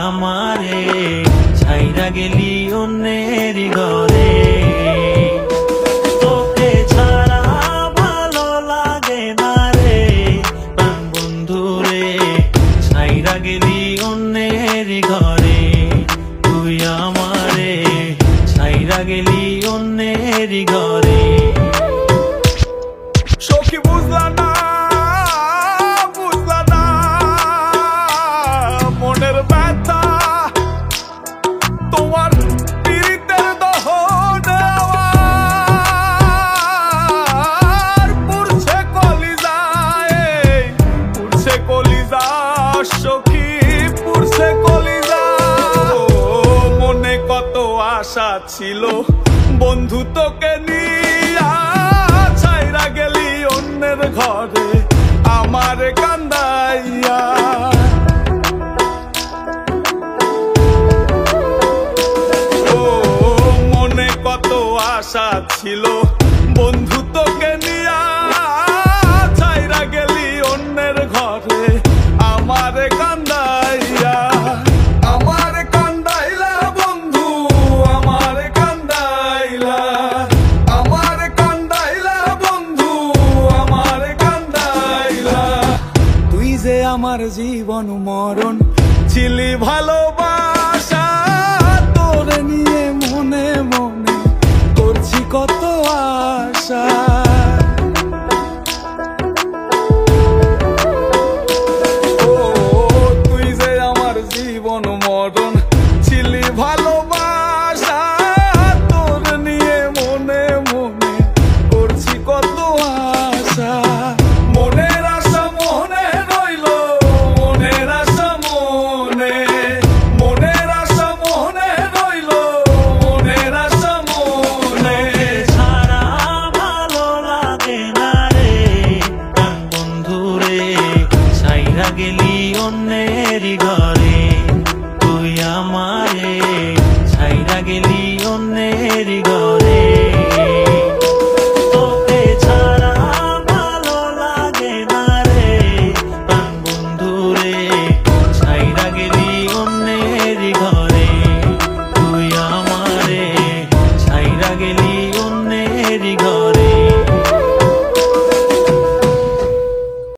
আমারে ছাইরা গেলি অন্যের ঘরে। তোকে ছাড়া ভালো লাগে না রে প্রাণ বন্ধু রে, ছাইরা গেলি অন্যের ঘরে। তুই আমারে ছাইরা গেলি অন্যের ঘরে। সখী বুঝলা না মনের ব্যথা, তোমার পীড়িতের দহন আমার পুড়ছে কলিজায়, পুড়ছে কলিজা সখী, পুড়ছে কলিজা। মনে কত আশা ছিল বন্ধু তোকে নিয়া, ছাইরা গেলি অন্যের ঘরে আমার কান্দাইয়া। ও মনে কত আশা ছিল বন্ধু তোকে নিয়া, ছাইরা গেলি অন্যের ঘরে আমার কান্দাইয়া। আমার কান্দাইলা বন্ধু, আমার কান্দাইলা, আমার কান্দাইলা বন্ধু, আমার কান্দাইলা। তুই যে আমার জীবন মরণ ছিলি ভালোবাসা, তোরে নিয়ে মনে মনে করছি কত আশা। ও তুই যে আমার জীবন মরণ ছিলি ভালোবাসা, তোর নিয়ে মনে মনে করছি কত আশা। মনের আশা মনে রইল, মনের আশা মনে, মনের আশা মনে রইল, মনের আশা মনে। ছাড়া ভালো লাগে না রে প্রাণ বন্ধু রে, ছাইরা গেলি অন্যের ঘরে। তুই আমারে ছাইরা গেলি অন্যের ঘরে। তোকে ছাড়া ভালো লাগে না রে প্রাণ বন্ধু রে, ছাইরা গেলি অন্যের ঘরে। তুই আমারে ছাইরা গেলি অন্যের ঘরে।